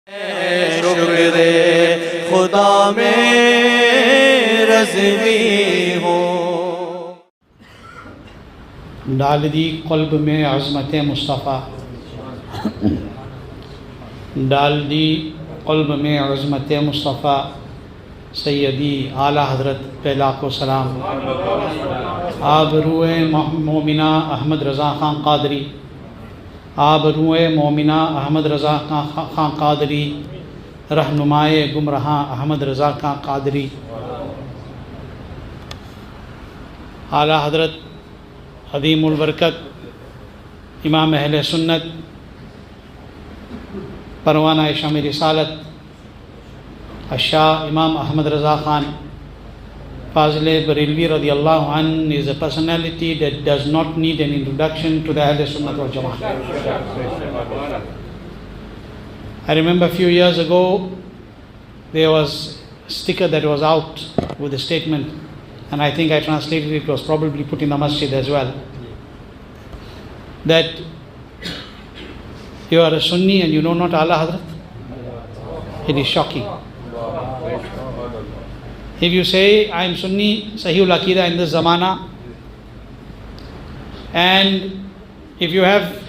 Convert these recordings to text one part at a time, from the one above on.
शुक्र खुदा में रज़वी हो। डाल दी क़ल्ब में अज़मत मुस्तफ़ा, डाल दी क़ल्ब में अज़मत मुस्तफ़ा। सैयदी आला हज़रत पहला को सलाम। आब रूए मोमिना अहमद रज़ा खां क़ादरी, आब रूए मोमिना अहमद रज़ा खां क़ादरी, रहनुमाए गुमराहां अहमद रज़ा खां क़ादरी। आला हज़रत अदीमुल बरकत इमाम अहले सुन्नत परवाना शाम रिसालत शाह इमाम अहमद रज़ा Khan Fazle Barelvi radiallahu anh is a personality that does not need an introduction to the Ahl Sunnah wal Jama'ah. I remember a few years ago there was a sticker that was out with a statement, and I think I translated it, was probably put in the masjid as well, that you are a Sunni and you know not Allah Hazrat. It is shocking. If you say, I am Sunni, Sahihul Aqidah in this zamana, and if you have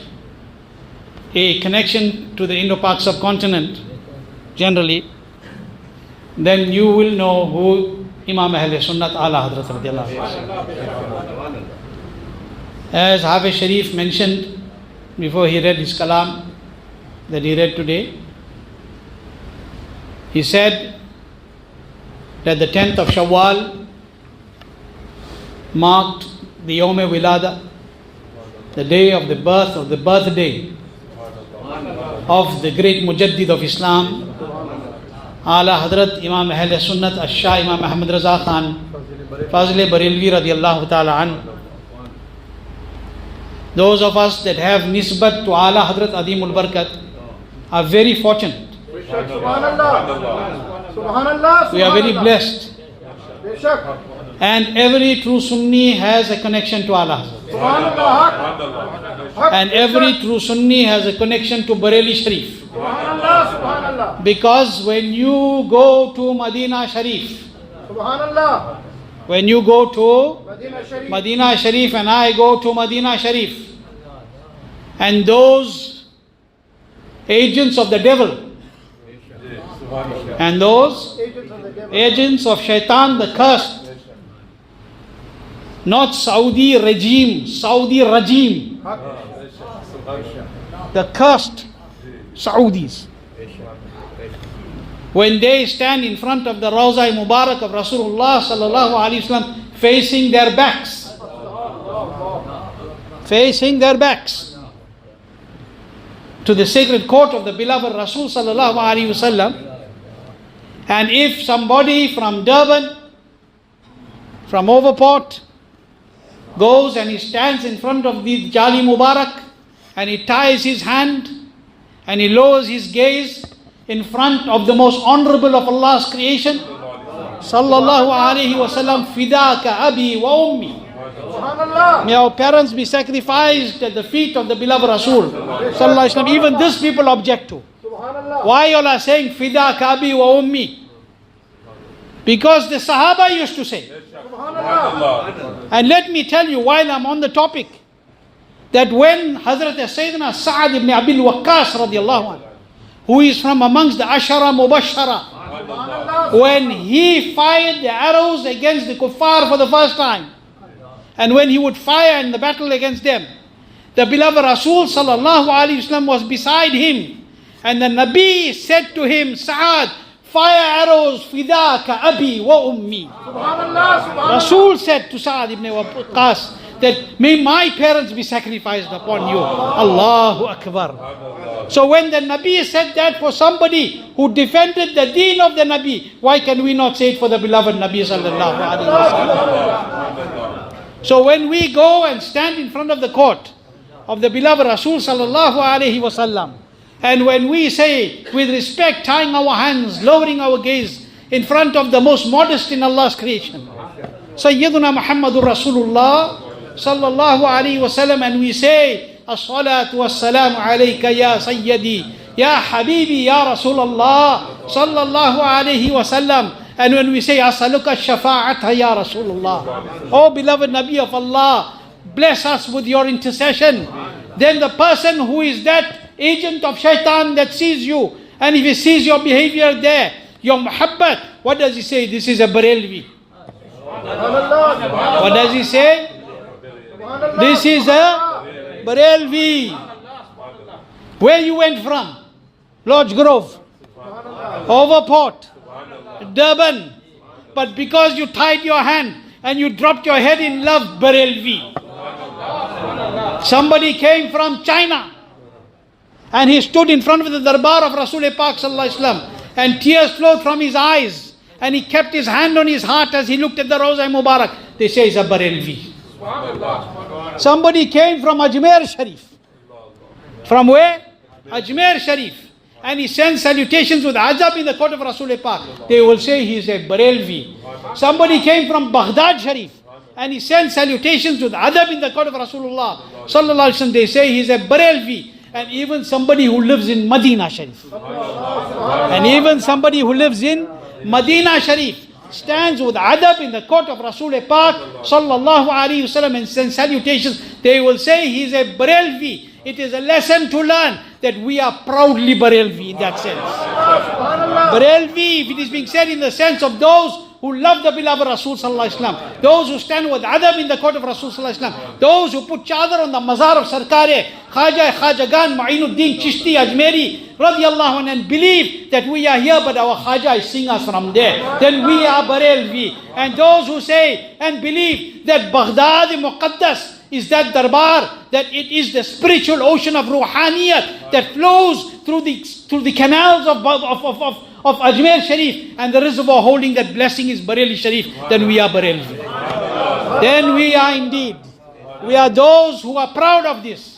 a connection to the Indo-Pak subcontinent, generally, then you will know who Imam Ahl Sunnat Ala Hazrat radiallahu anhu. As Hafiz Sharif mentioned before he read his kalam that he read today, he said that the 10th of Shawwal marked the Yawm Wilada, the day of the birth, or the birthday of the great Mujaddid of Islam, Ala Hazrat Imam Ahl Sunnat Shah Imam Ahmad Raza Khan Fazle Barelvi radiallahu ta'ala an. Those of us that have nisbat to Ala Hazrat Adimul Barkat are very fortunate. We are very blessed. And every true Sunni has a connection to Allah. And every true Sunni has a connection to Bareli Sharif. Because when you go to Medina Sharif, when you go to Medina Sharif and I go to Medina Sharif, and those agents of the devil and those agents of shaitan, the cursed, not Saudi regime, Saudi regime, the cursed Saudis, when they stand in front of the Rawza Mubarak of Rasulullah sallallahu alaihi wasallam, facing their backs to the sacred court of the beloved Rasul sallallahu alaihi wasallam. And if somebody from Durban, from Overport, goes and he stands in front of the Jali Mubarak and he ties his hand and he lowers his gaze in front of the most honorable of Allah's creation, sallallahu alaihi wasallam, fidaka abi wa ummi, may our parents be sacrificed at the feet of the beloved Rasul sallallahu alaihi wasallam. Even this people object to. Why you are saying fidaka abi wa ummi? Because the Sahaba used to say. And let me tell you, while I'm on the topic, that when Hazrat Sayyidina Sa'ad ibn Abil Waqqas radiallahu anhu, who is from amongst the Ashara Mubashara, when he fired the arrows against the kuffar for the first time, and when he would fire in the battle against them, the beloved Rasul sallallahu alaihi wasallam was beside him, and the Nabi said to him, Sa'ad, fire arrows, fidaka abi wa ummi. Rasul said to Sa'ad ibn Waqqas that may my parents be sacrificed upon you. Allahu Akbar. So when the Nabi said that for somebody who defended the deen of the Nabi, why can we not say it for the beloved Nabi sallallahu alaihi wasallam? So when we go and stand in front of the court of the beloved Rasul sallallahu alaihi wasallam, and when we say with respect, tying our hands, lowering our gaze in front of the most modest in Allah's creation, Sayyiduna Muhammadur Rasulullah sallallahu alaihi wasallam, and we say, as-salatu was-salamu alayka ya sayyidi Ya Habibi, Ya Rasulullah, Sallallahu Alaihi Wasallam. And when we say, Asaluka Shafa'ata Ya Rasulullah, oh beloved Nabi of Allah, bless us with your intercession. Then the person who is that agent of shaitan that sees you, and if he sees your behavior there, your muhabbat, what does he say? This is a Barelvi. What does he say? This is a Barelvi. Where you went from? Lodge Grove, Overport, Durban. But because you tied your hand and you dropped your head in love, Barelvi. Somebody came from China and he stood in front of the darbar of Rasul Pak Sallallahu Alaihi Wasallam, and tears flowed from his eyes, and he kept his hand on his heart as he looked at the Rawza Mubarak. They say he's a Barelvi. Somebody came from Ajmer Sharif. From where? Ajmer Sharif. And he sends salutations with adab in the court of Rasul Pak. They will say he is a Barelvi. Somebody came from Baghdad Sharif and he sends salutations with adab in the court of Rasulullah Sallallahu Alaihi Wasallam. They say he is a Barelvi. And even somebody who lives in Medina Sharif. And even somebody who lives in Medina Sharif stands with adab in the court of Rasul Pak Sallallahu Alaihi Wasallam and sends salutations. They will say he is a Barelvi. It is a lesson to learn that we are proudly Barelvi in that sense. Barelvi, if it is being said in the sense of those who love the beloved Rasul Sallallahu Alaihi Wasallam, those who stand with adab in the court of Rasul Sallallahu Alaihi Wasallam, those who put chadar on the mazar of Sarkare, Khwaja, Khwajagan, Mu'inuddin, Chishti, Ajmeri, radiallahu anhu, and believe that we are here but our Khwaja is seeing us from there, then we are Barelvi. And those who say and believe that Baghdad Muqaddas is that darbar, that it is the spiritual ocean of ruhaniyat that flows through the canals of Ajmer Sharif, and the reservoir holding that blessing is Bareli Sharif, then we are Barelvi. Then we are indeed, we are those who are proud of this.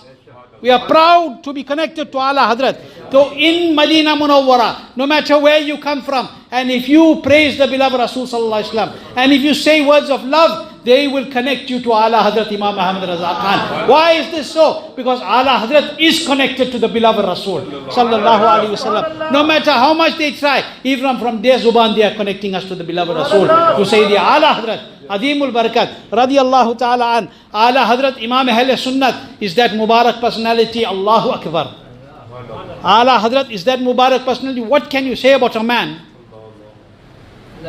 We are proud to be connected to Allah Hazrat. So in Madinah Munawwara, no matter where you come from, and if you praise the beloved Rasul Sallallahu Alaihi Wasallam, and if you say words of love, they will connect you to Allah Hazrat Imam Ahmad Raza Khan. Why is this so? Because Allah Hazrat is connected to the beloved Rasul Sallallahu Alaihi Wasallam. No matter how much they try, even from their zuban they are connecting us to the beloved Rasul. To say the Allah Hazrat Adimul Barakat radiyallahu ta'ala an, Allah Hazrat Imam Ahl Sunnat is that Mubarak personality. Allahu Akbar. Allah Hazrat is that Mubarak personality. What can you say about a man?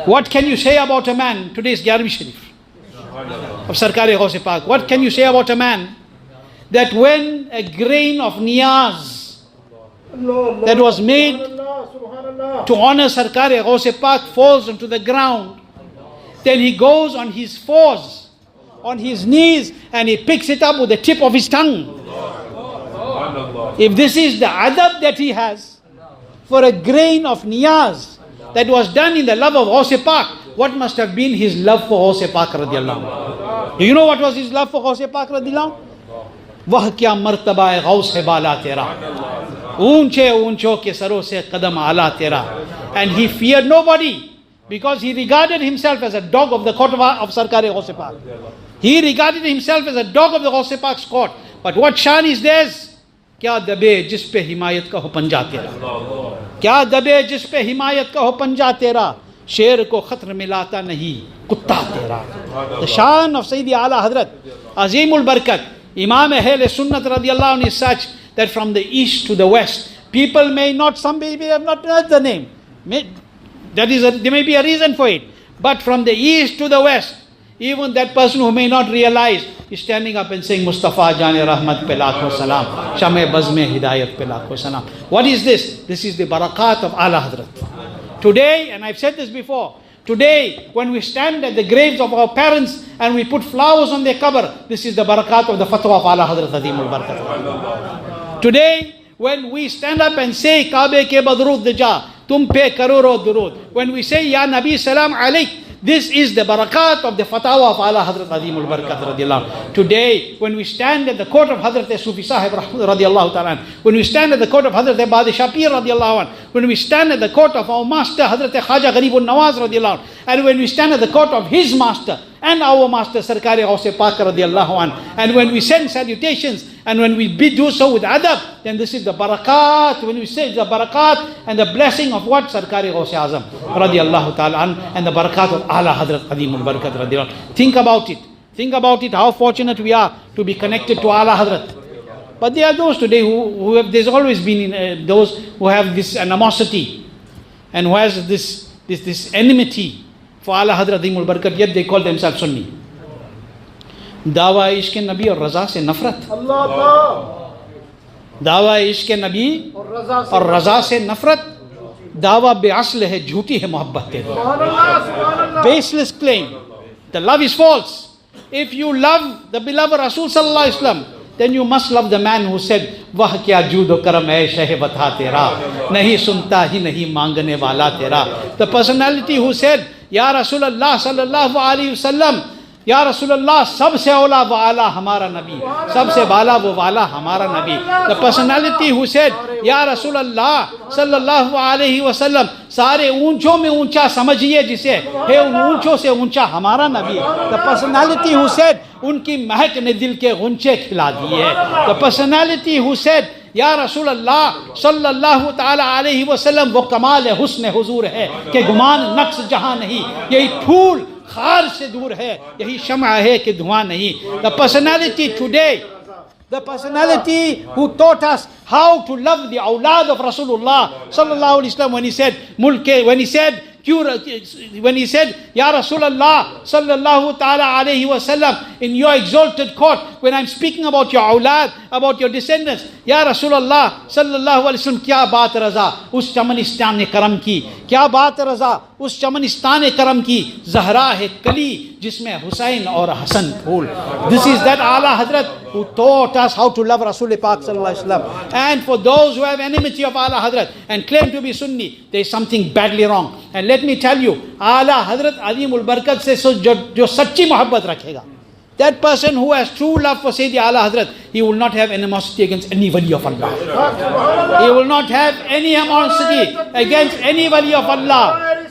What can you say about a man? Today's Gyarvi Sharif of Sarkari Ghaus Pak. What can you say about a man that when a grain of niyaz that was made to honor Sarkari Ghaus Pak falls onto the ground, then he goes on his fours, on his knees, and he picks it up with the tip of his tongue. If this is the adab that he has for a grain of niyaz that was done in the love of Ghaus Pak, what must have been his love for Ghaus Pak radiyallahu anhu? Do you know what was his love for Ghaus Pak radiyallahu anhu? Wah kya martaba hai Ghaus hai bala tera, unche uncho ke saro se qadam ala tera. And he feared nobody, because he regarded himself as a dog of the court of Sarkari Ghaus Pak. He regarded himself as a dog of the Ghaus Pak's court. But what shan is theirs? Kya dabe jis pe himayat ka ho panja tera, kya dabe jis pe himayat ka ho panja tera, sher ko khatr milata nahi kutta tera. The shan of Sayyidi Ala Hazrat Azimul Barakat Imam Ahl Sunnat radiyallahu anhu is such that from the east to the west, people may not, some maybe have not heard the name. There may be a reason for it. But from the east to the west, even that person who may not realize is standing up and saying, Mustafa Jane Rahmat pe lakho salam, Shame Bazme Hidayat pe lakho salam. What is this? This is the barakat of Allah Hazrat. Today, and I've said this before, today when we stand at the graves of our parents and we put flowers on their qabr, this is the barakat of the fatwa of Allah Hazrat Adimul Barakat. Today, when we stand up and say, Kabe ke badrud dija, tum pe karoro durud, when we say, Ya Nabi salam alaik, this is the barakat of the fatwa of Allah Hazrat Adimul Barakat radiyallahu anhu. Today, when we stand at the court of Hazrat Sufi Sahib radiyallahu ta'ala, when we stand at the court of Hazrat Badishah Pir radiyallahu anhu, when we stand at the court of our master Hazrat Khwaja Gharibun Nawaz radiyallahu anhu, and when we stand at the court of his master and our master Sarkar Ghaus Pak radiallahu an. And when we send salutations and when we do so with adab, then this is the barakat. When we say the barakat and the blessing of what? Sarkar Ghaus Azam radiallahu ta'ala an, and the barakat of Ala Hazrat Qadim al-Barakat radiallahu an. Think about it. Think about it, how fortunate we are to be connected to Ala Hazrat. But there are those today who have, there's always been those who have this animosity and who has this enmity for Ala Hazrat Qadim al-Barakat, yet they call themselves Sunni. Dawa ishq Nabi aur raza se nafrat. Dawa ishq Nabi aur raza se nafrat. Dawa be'asl hai, jhooti hai mohabbat. Baseless claim. The love is false. If you love the beloved Rasul sallallahu alaihi wasallam, then you must love the man who said, Wah kya judo karam hai sheh bata tera, nahi sunta hi nahi mangane wala tera. The personality who said, Ya Rasulullah sallallahu alaihi wasallam, Ya Rasulullah, sabse awla wa ala hamara nabi, sabse bala wa wala hamara nabi. The personality who said, Ya Rasulullah sallallahu alaihi wasallam, सारे ऊंचों में ऊंचा समझिए जिसे, है उन ऊंचों से ऊंचा हमारा नबी. The personality who said, उनकी महक ने दिल के गुंचे खिला दिए. The personality who said, या रसूल अल्लाह सल्लल्लाहु ताला अलैहि वसल्लम, वो कमाल हुस्न हुजूर है कि गुमान नक्स जहां नहीं, यही फूल खार से दूर है, यही शम्आ है कि धुआं नहीं. The personality today, the personality who taught us how to love the awlad of Rasulullah sallallahu alaihi wasallam, when he said, Ya Rasulullah sallallahu ta'ala alayhi wa sallam, in your exalted court, when I'm speaking about your awlad, about your descendants, Ya Rasulullah sallallahu alayhi wa sallam, kya baat raza us chamanistan ne karam ki, kya baat raza us chamanistan ne karam ki, Zahra hai kali jisme Hussain aur Hasan phool. This is that Ala Hazrat who taught us how to love Rasul Pak sallallahu alayhi wa sallam. And for those who have enmity of Ala Hazrat and claim to be Sunni, there is something badly wrong. And let me tell you, Ala Hazrat Qadim al-Barakat se jo sachi mohabbat rakhega, that person who has true love for Sayyidi Ala Hazrat, he will not have animosity against any wali of Allah. He will not have any animosity against any wali of Allah,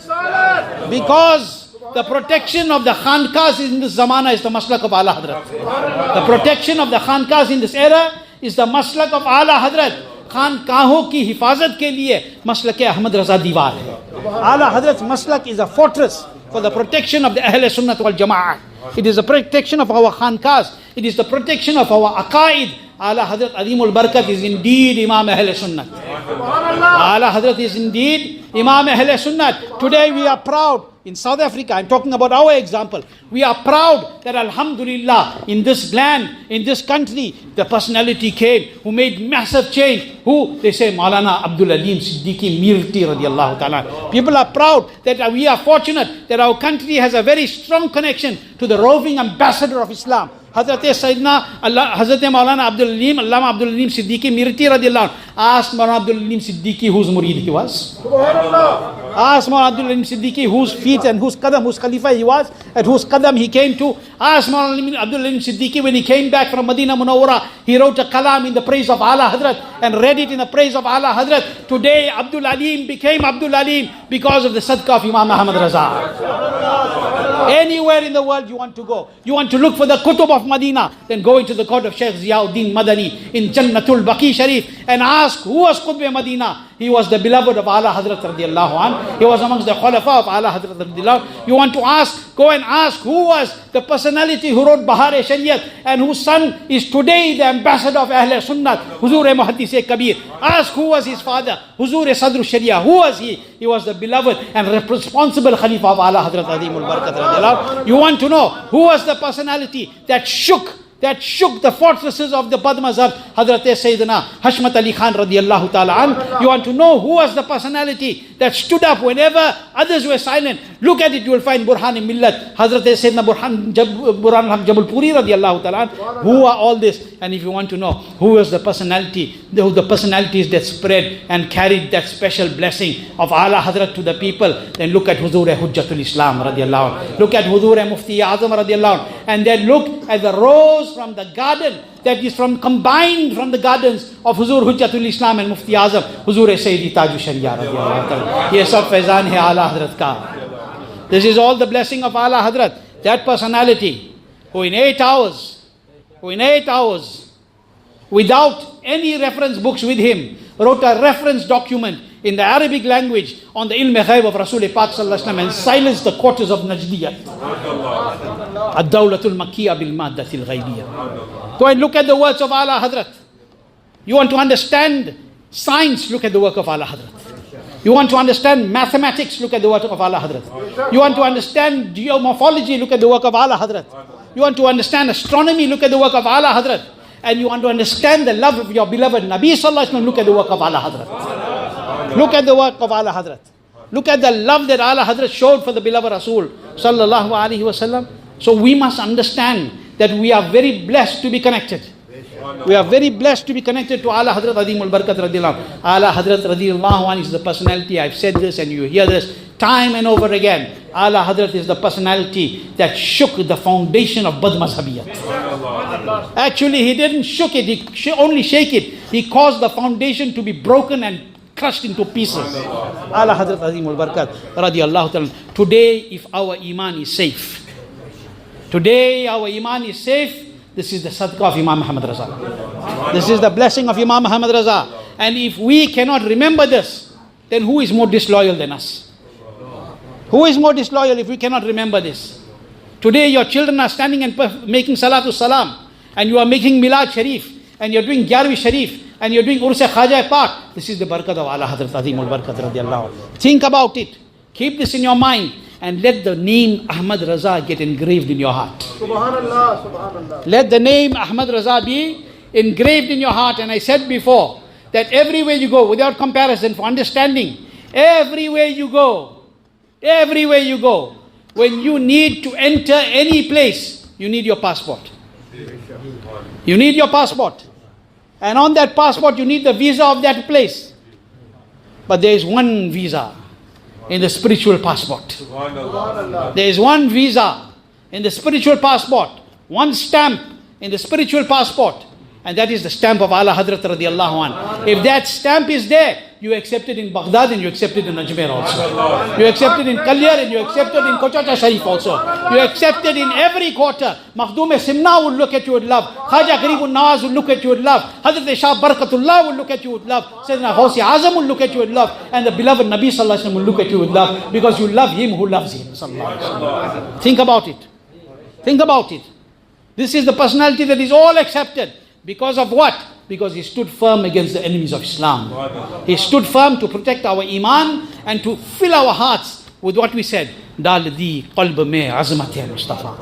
because the protection of the khankas in this zamana is the maslak of Ala Hazrat. The protection of the khankas in this era is the maslak of Ala Hazrat. खानकाहों की हिफाजत के लिए मसलक अहमद रजा दीवार है. आला हजरत मसलक is a fortress for the protection of the Ahl Sunnat wal Jama'ah. It is the protection of our khankas. It is the protection of our aqaid. Ala Hazrat Qadim al-Barakat is indeed Imam Ahl Sunnat. Ala Hazrat is indeed Imam Ahl Sunnat. Today we are proud. In South Africa, I'm talking about our example. We are proud that Alhamdulillah, in this land, in this country, the personality came who made massive change. Who? They say Maulana Abdul Alim Siddiqui Mirti radiallahu ta'ala. People are proud that we are fortunate that our country has a very strong connection to the roving ambassador of Islam. Hazrat Maulana Abdul Alim, Allama Abdul Alim Siddiqui Mirti radiallahu anhu. Ask Maulana Abdul Alim Siddiqui whose murid he was. Ask Maulana Abdul Alim Siddiqui whose feet and whose qadam, whose khalifa he was, at whose qadam he came to. Ask Maulana Abdul Alim Siddiqui when he came back from Madinah Munawwara, he wrote a kalam in the praise of Ala Hazrat and read it in the praise of Ala Hazrat. Today Abdul Alim became Abdul Alim because of the sadaqah of Imam Ahmad Raza. Anywhere in the world you want to go, you want to look for the kutub of Madinah, then go into the court of Sheikh Ziauddin Madani in Jannatul Baqi Sharif and ask who was Qutb Madinah. He was the beloved of Ala Hazrat radiallahu anh. He was amongst the Khulafa of Ala Hazrat radiallahu anh. You want to ask, go and ask who was the personality who wrote Bahar-e-Shariat and whose son is today the ambassador of Ahl Sunnat, Huzur-e-Muhaddis Kabir. Ask who was his father, Huzur-e-Sadr Sharia. Who was he? He was the beloved and responsible Khalifa of Ala Hazrat Qadim al-Barakat radiallahu anh. You want to know who was the personality that shook the fortresses of the Bad Mazhab, Hazrat Sayyidina Hashmat Ali Khan radiallahu ta'ala an. You want to know who was the personality that stood up whenever others were silent? Look at it, you will find Burhan-e-Millat, Hazrat Sayyidina Burhan Haq Jabalpuri radiallahu ta'ala an. Who are all this? And if you want to know who was the personality, the personalities that spread and carried that special blessing of Ala Hazrat to the people, then look at Huzur-e-Hujjatul Islam radiallahu anh. Look at Huzur-e-Mufti Azam radiallahu anh. And then look at the rose from the garden that is combined from the gardens of Huzur Hujjatul Islam and Mufti Azam, Huzur-e-Sayyidi Taju Sharia radiallahu ta'ala. Ye sab faizan hai Ala Hazrat ka. This is all the blessing of Ala Hazrat. That personality who in 8 hours, without any reference books with him, wrote a reference document in the Arabic language on the ilm ghaib of Rasul Pak Sallallahu Alaihi Wasallam and silenced the quarters of Najdiyat. Ad-Dawlatul Makkiyah bil Maddatil Ghaibiyah. Go and look at the words of Ala Hazrat. You want to understand science, look at the work of Ala Hazrat. You want to understand mathematics, look at the work of Ala Hazrat. You want to understand geomorphology, look at the work of Ala Hazrat. You want to understand astronomy, look at the work of Ala Hazrat. And you want to understand the love of your beloved Nabi Sallallahu Alaihi Wasallam, look at the work of Ala Hazrat. Look at the work of Ala Hazrat. Look at the love that Ala Hazrat showed for the beloved Rasul Sallallahu Alaihi Wasallam. So we must understand that we are very blessed to be connected. We are very blessed to be connected to Ala Hazrat Azimul Barakat Radiyallahu. Ala Hazrat Radiyallahu Anhu is the personality. I've said this and you hear this time and over again. Ala Hazrat is the personality that shook the foundation of Bad Mazhabiyat. Actually, he didn't shook it, he only shake it. He caused the foundation to be broken and crushed into pieces. Ala Hazrat Azimul Barakat Radiyallahu Ta'ala. Today, if our iman is safe, this is the sadaqah of Imam Muhammad Raza. This is the blessing of Imam Muhammad Raza. And if we cannot remember this, then who is more disloyal than us? Who is more disloyal if we cannot remember this? Today your children are standing and making Salatu Salam, and you are making Milad Sharif, and you're doing Gyarvi Sharif, and you're doing Urse Khwaja Pak. This is the barakat of Ala Hazrat Azimul Barakat Radiyallahu. Think about it. Keep this in your mind. And let the name Ahmad Raza get engraved in your heart. Subhanallah, Subhanallah. Let the name Ahmad Raza be engraved in your heart. And I said before that everywhere you go, without comparison, for understanding, everywhere you go, when you need to enter any place, you need your passport. You need your passport. And on that passport, you need the visa of that place. But there is one visa in the spiritual passport. There is one visa in the spiritual passport, one stamp in the spiritual passport, and that is the stamp of Ala Hazrat Radiyallahu Anhu. If that stamp is there, you accept it in Baghdad and you accept it in Ajmer also. You accept it in Kalyar and you accept it in Kochata Sharif also. You accept it in every quarter. Makhdum Simna will look at you with love. Khwaja Garibun Nawaz will look at you with love. Hazrat Shah Barakatullah will look at you with love. Sayyidina Ghawsi Azam will look at you with love. And the beloved Nabi Sallallahu Alaihi Wasallam will look at you with love, because you love him who loves him. Sallallahu Alaihi Wasallam. Think about it. Think about it. This is the personality that is all accepted. Because of what? Because he stood firm against the enemies of Islam. He stood firm to protect our iman and to fill our hearts with what we said. Dal di qalb mein azmat hai Mustafa.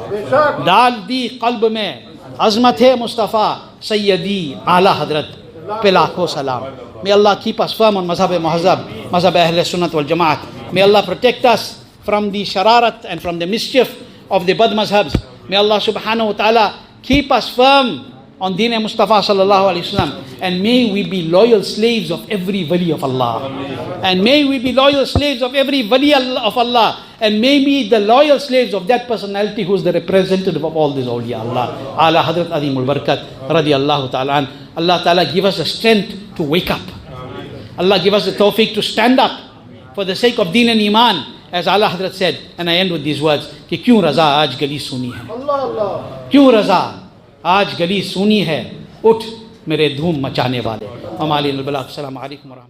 Dal di qalb mein azmat hai Mustafa. Sayyidi Ala Hazrat. Pe lakho salam. May Allah keep us firm on mazhab muhazzab, mazhab ahl sunnat wal jamaat. May Allah protect us from the shararat and from the mischief of the bad mazhabs. May Allah subhanahu wa ta'ala keep us firm on Deen Mustafa Sallallahu Alaihi Wasallam, and may we be loyal slaves of every wali of Allah. And may we be loyal slaves of every wali of Allah. And may we be the loyal slaves of that personality who is the representative of all these awliya Allah. Ala Hazrat Azimul Barakat Radiyallahu Ta'ala an. Allah Ta'ala give us the strength to wake up. Allah give us the tawfiq to stand up for the sake of Deen and Iman. As Allah Hazrat said, and I end with these words, कि क्यों रज़ा आज गली सुनी है, क्यों रज़ा आज गली सुनी है, उठ मेरे धूम मचाने वाले। अस्सलामु अलैकुम व रहमतुल्लाह।